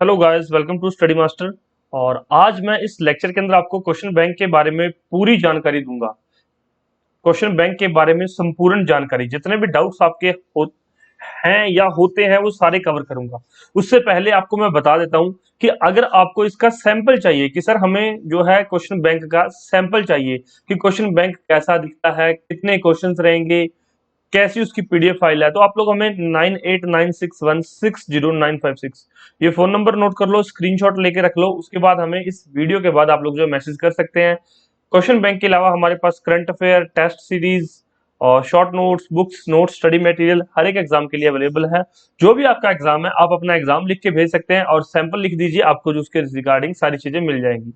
Hello guys, welcome to study master. और आज मैं इस लेक्चर के अंदर आपको क्वेश्चन बैंक के बारे में पूरी जानकारी दूंगा। क्वेश्चन बैंक के बारे में संपूर्ण जानकारी, जितने भी डाउट्स आपके हैं या होते हैं वो सारे कवर करूंगा। उससे पहले आपको मैं बता देता हूं कि अगर आपको इसका सैंपल चाहिए कि सर हमें जो है क्वेश्चन बैंक का सैंपल चाहिए कि क्वेश्चन बैंक कैसा दिखता है, कितने क्वेश्चंस रहेंगे, कैसी उसकी पीडीएफ फाइल है, तो आप लोग हमें 9896160956 ये फोन नंबर नोट कर लो, स्क्रीनशॉट लेके रख लो। उसके बाद हमें इस वीडियो के बाद आप लोग जो मैसेज कर सकते हैं। क्वेश्चन बैंक के अलावा हमारे पास करंट अफेयर, टेस्ट सीरीज और short notes, books, notes, study material हर एक एग्जाम के लिए अवेलेबल है। जो भी आपका एग्जाम है आप अपना एग्जाम लिख के भेज सकते हैं और सैंपल लिख दीजिए, आपको जो उसके रिगार्डिंग सारी चीजें मिल जाएंगी।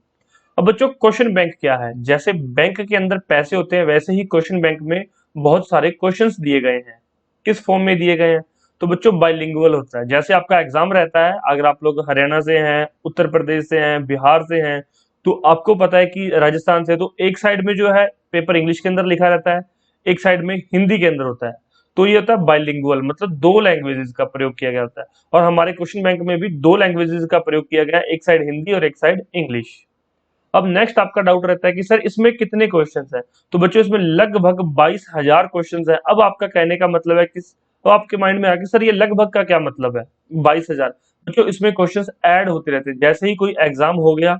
अब बच्चों, क्वेश्चन बैंक क्या है? जैसे बैंक के अंदर पैसे होते हैं वैसे ही क्वेश्चन बैंक में बहुत सारे क्वेश्चंस दिए गए हैं। किस फॉर्म में दिए गए हैं? तो बच्चों बाइलिंगुअल होता है। जैसे आपका एग्जाम रहता है, अगर आप लोग हरियाणा से हैं, उत्तर प्रदेश से हैं, बिहार से हैं, तो आपको पता है कि राजस्थान से, तो एक साइड में जो है पेपर इंग्लिश के अंदर लिखा रहता है, एक साइड में हिंदी के अंदर होता है। तो ये होता है बाइलिंगुअल, मतलब दो लैंग्वेजेस का प्रयोग किया गया होता है। और हमारे क्वेश्चन बैंक में भी दो लैंग्वेजेस का प्रयोग किया गया है, एक साइड हिंदी और एक साइड इंग्लिश। अब नेक्स्ट आपका डाउट रहता है कि सर इसमें कितने क्वेश्चंस हैं? तो बच्चों इसमें लगभग 22,000 क्वेश्चंस हैं। अब आपका कहने का मतलब है कि तो आपके माइंड में आ कि सर ये लगभग का क्या मतलब है 22,000? बच्चों इसमें क्वेश्चंस ऐड होते रहते हैं। जैसे ही कोई एग्जाम हो गया,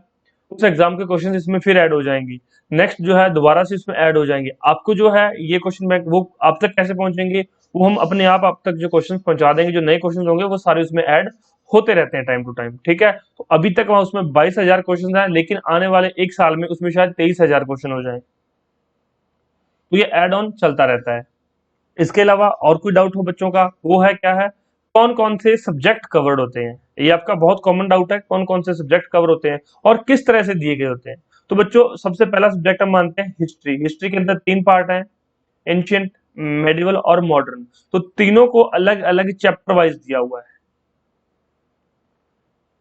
उस एग्जाम के क्वेश्चंस इसमें फिर ऐड हो जाएंगी। नेक्स्ट जो है दोबारा से इसमें ऐड हो जाएंगे। आपको जो है ये क्वेश्चन बैंक वो आप तक कैसे पहुंचेंगे? वो हम अपने आप तक जो क्वेश्चन पहुंचा देंगे। जो नए क्वेश्चन होंगे वो सारे उसमें ऐड होते रहते हैं टाइम टू टाइम। ठीक है, तो अभी तक वहां उसमें 22,000 क्वेश्चन है, लेकिन आने वाले एक साल में उसमें शायद 23,000 क्वेश्चन हो जाए। तो ये एड ऑन चलता रहता है। इसके अलावा और कोई डाउट हो बच्चों का? वो है क्या है, कौन कौन से सब्जेक्ट कवर्ड होते हैं? ये आपका बहुत कॉमन डाउट है, कौन कौन से सब्जेक्ट कवर होते हैं और किस तरह से दिए गए होते हैं। तो बच्चों सबसे पहला सब्जेक्ट हम मानते हैं हिस्ट्री। हिस्ट्री के अंदर तीन पार्ट हैं, एंशियंट, मेडिवल और मॉडर्न। तो तीनों को अलग अलग चैप्टर वाइज दिया हुआ है।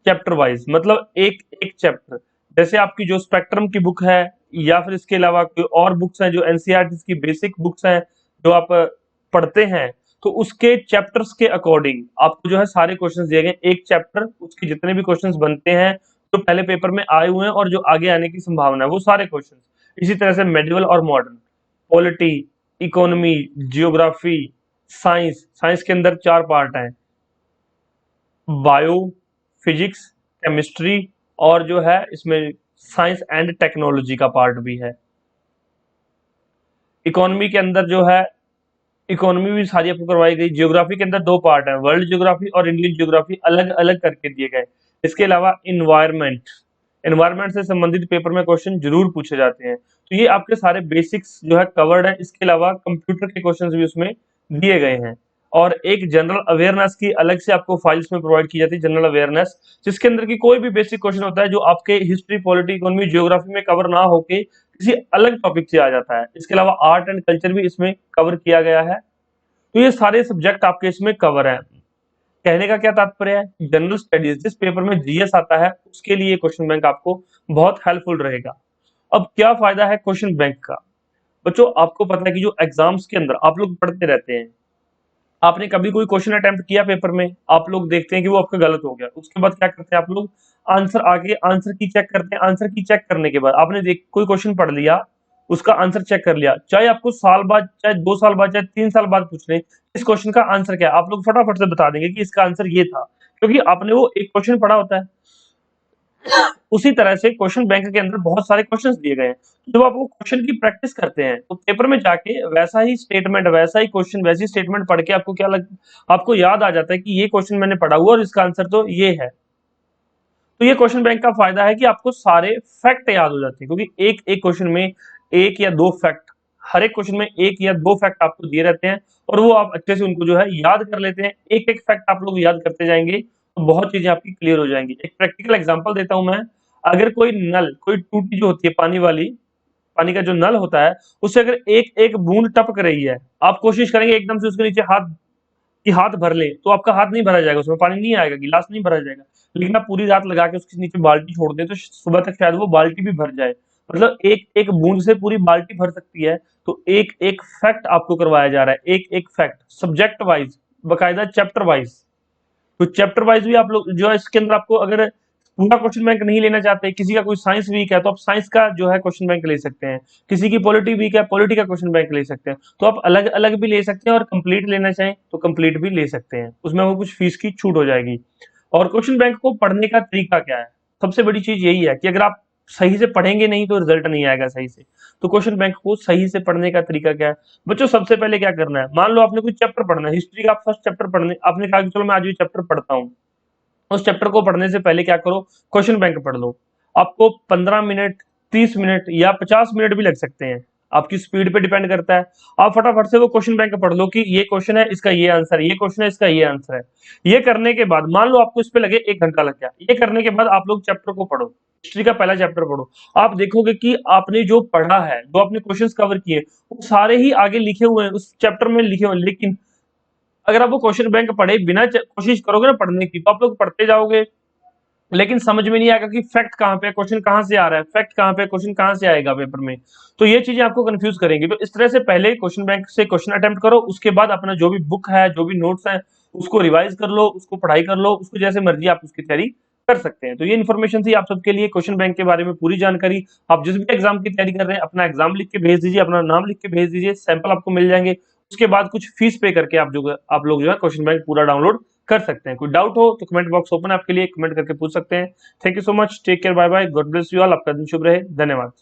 चैप्टर वाइज मतलब एक एक चैप्टर। जैसे आपकी जो स्पेक्ट्रम की बुक है या फिर इसके अलावा कोई और बुक्स हैं जो एनसीईआरटी की बेसिक बुक्स हैं जो आप पढ़ते हैं, तो उसके चैप्टर्स के अकॉर्डिंग आपको जो है सारे क्वेश्चंस दिए गए। एक चैप्टर उसके जितने भी क्वेश्चंस बनते हैं जो पहले पेपर में आए हुए हैं और जो आगे आने की संभावना है वो सारे क्वेश्चंस। इसी तरह से मेडिवल और modern, polity, economy, geography, science. Science के अंदर चार पार्ट हैं, बायो, फिजिक्स, केमिस्ट्री और जो है इसमें साइंस एंड टेक्नोलॉजी का पार्ट भी है। इकोनॉमी के अंदर जो है इकोनॉमी भी सारी आपको करवाई गई। जियोग्राफी के अंदर दो पार्ट है, वर्ल्ड जियोग्राफी और इंडियन जियोग्राफी, अलग अलग करके दिए गए। इसके अलावा इन्वायरमेंट, एनवायरमेंट से संबंधित पेपर में क्वेश्चन जरूर पूछे जाते हैं। तो ये आपके सारे बेसिक्स जो है कवर्ड है। इसके अलावा कंप्यूटर के क्वेश्चंस भी उसमें दिए गए हैं। और एक जनरल अवेयरनेस की अलग से आपको फाइल्स में प्रोवाइड की जाती है, जनरल अवेयरनेस, जिसके अंदर की कोई भी बेसिक क्वेश्चन होता है जो आपके हिस्ट्री, पॉलिटी, इकोनॉमी, जियोग्राफी में कवर ना होके किसी अलग टॉपिक से आ जाता है। इसके अलावा आर्ट एंड कल्चर भी इसमें कवर किया गया है। तो ये सारे सब्जेक्ट आपके इसमें कवर है। कहने का क्या तात्पर्य है, जनरल स्टडीज जिस पेपर में जीएस आता है उसके लिए क्वेश्चन बैंक आपको बहुत हेल्पफुल रहेगा। अब क्या फायदा है क्वेश्चन बैंक का? बच्चों आपको पता है कि जो एग्जाम्स के अंदर आप लोग पढ़ते रहते हैं, आपने कभी कोई क्वेश्चन अटेम्प्ट किया पेपर में, आप लोग देखते हैं कि वो आपका गलत हो गया, उसके बाद क्या करते हैं आप लोग? आंसर आगे आंसर की चेक करते हैं। आंसर की चेक करने के बाद आपने देख कोई क्वेश्चन पढ़ लिया, उसका आंसर चेक कर लिया, चाहे आपको साल बाद, चाहे 2 साल बाद, चाहे 3 साल बाद पूछ लें इस क्वेश्चन का आंसर क्या है, आप लोग फटाफट से बता देंगे कि इसका आंसर ये था, क्योंकि आपने वो एक क्वेश्चन पढ़ा होता है। उसी तरह से क्वेश्चन बैंक के अंदर बहुत सारे क्वेश्चंस दिए गए हैं। जब आप वो क्वेश्चन की प्रैक्टिस करते हैं तो पेपर में जाके वैसा ही स्टेटमेंट, वैसा ही क्वेश्चन, वैसी स्टेटमेंट पढ़ के आपको याद आ जाता है कि ये क्वेश्चन मैंने पढ़ा हुआ और इसका आंसर तो ये है। तो ये क्वेश्चन बैंक का फायदा है कि आपको सारे फैक्ट याद हो जाते हैं, क्योंकि एक एक क्वेश्चन में एक या दो फैक्ट, हर एक क्वेश्चन में एक या दो फैक्ट आपको दिए रहते हैं और वो आप अच्छे से उनको जो है याद कर लेते हैं। एक एक फैक्ट आप लोग याद करते जाएंगे तो बहुत चीजें आपकी क्लियर हो जाएंगी। एक प्रैक्टिकल एग्जांपल देता हूं मैं। अगर कोई नल, कोई टूटी जो होती है पानी वाली, पानी का जो नल होता है, उससे अगर एक एक बूंद टपक रही है, आप कोशिश करेंगे एकदम से उसके नीचे हाथ भर ले, तो आपका हाथ नहीं भरा जाएगा, उसमें पानी नहीं आएगा, गिलास नहीं भरा जाएगा। लेकिन आप पूरी रात लगा के उसके नीचे बाल्टी छोड़ दें तो सुबह तक शायद वो बाल्टी भी भर जाए। मतलब एक एक बूंद से पूरी बाल्टी भर सकती है। तो एक एक फैक्ट आपको करवाया जा रहा है, एक एक फैक्ट, सब्जेक्ट वाइज, बकायदा चैप्टर वाइज। तो चैप्टर वाइज भी आप लोग जो है इसके अंदर आपको अगर पूरा क्वेश्चन बैंक नहीं लेना चाहते, किसी का कोई साइंस वीक है तो आप साइंस का जो है क्वेश्चन बैंक ले सकते हैं, किसी की पॉलिटी वीक है पॉलिटी का क्वेश्चन बैंक ले सकते हैं। तो आप अलग अलग भी ले सकते हैं और कंप्लीट लेना चाहें तो कंप्लीट भी ले सकते हैं, उसमें वो कुछ फीस की छूट हो जाएगी। और क्वेश्चन बैंक को पढ़ने का तरीका क्या है, सबसे बड़ी चीज यही है कि अगर आप सही से पढ़ेंगे नहीं तो रिजल्ट नहीं आएगा सही से। तो क्वेश्चन बैंक को सही से पढ़ने का तरीका क्या है बच्चों, सबसे पहले क्या करना है, मान लो आपने कोई चैप्टर पढ़ना है, हिस्ट्री का फर्स्ट चैप्टर पढ़ने, आपने कहा कि चलो मैं आज ये चैप्टर पढ़ता हूँ। उस चैप्टर को पढ़ने से पहले क्या करो, क्वेश्चन बैंक पढ़ लो। आपको 15 मिनट, 30 मिनट या 50 मिनट भी लग सकते हैं, आपकी स्पीड पे डिपेंड करता है। आप फटाफट से वो क्वेश्चन बैंक पढ़ लो कि ये क्वेश्चन है इसका ये आंसर है, ये क्वेश्चन है इसका ये आंसर है। ये करने के बाद मान लो आपको इस पे लगे 1 घंटा लग गया, ये करने के बाद आप लोग चैप्टर को पढ़ो, हिस्ट्री का पहला चैप्टर पढ़ो। आप देखोगे कि आपने जो पढ़ा है, जो आपने क्वेश्चंस कवर किए, वो सारे ही आगे लिखे हुए हैं उस चैप्टर में लिखे हुए हैं। लेकिन अगर आप वो क्वेश्चन बैंक पढ़े बिना कोशिश करोगे ना पढ़ने की, तो आप लोग पढ़ते जाओगे लेकिन समझ में नहीं आएगा कि फैक्ट कहाँ पे, क्वेश्चन कहाँ से आ रहा है, फैक्ट कहाँ पे, क्वेश्चन कहाँ से आएगा पेपर में। तो ये चीजें आपको कंफ्यूज करेंगी। तो इस तरह से पहले क्वेश्चन बैंक से क्वेश्चन अटेम्प्ट करो, उसके बाद अपना जो भी बुक है, जो भी नोट्स है, उसको रिवाइज कर लो, उसको पढ़ाई कर लो, उसको जैसे मर्जी आप उसकी तैयारी कर सकते हैं। तो ये इन्फॉर्मेशन थी आप सबके लिए क्वेश्चन बैंक के बारे में, पूरी जानकारी। आप जिस भी एग्जाम की तैयारी कर रहे हैं अपना एग्जाम लिख के भेज दीजिए, अपना नाम लिख के भेज दीजिए, सैंपल आपको मिल जाएंगे। उसके बाद कुछ फीस पे करके आप लोग जो है क्वेश्चन बैंक पूरा डाउनलोड कर सकते हैं। कोई डाउट हो तो कमेंट बॉक्स ओपन है आपके लिए, कमेंट करके पूछ सकते हैं। Thank you so much, take care, bye bye, God bless you all, आपका दिन शुभ रहे, धन्यवाद।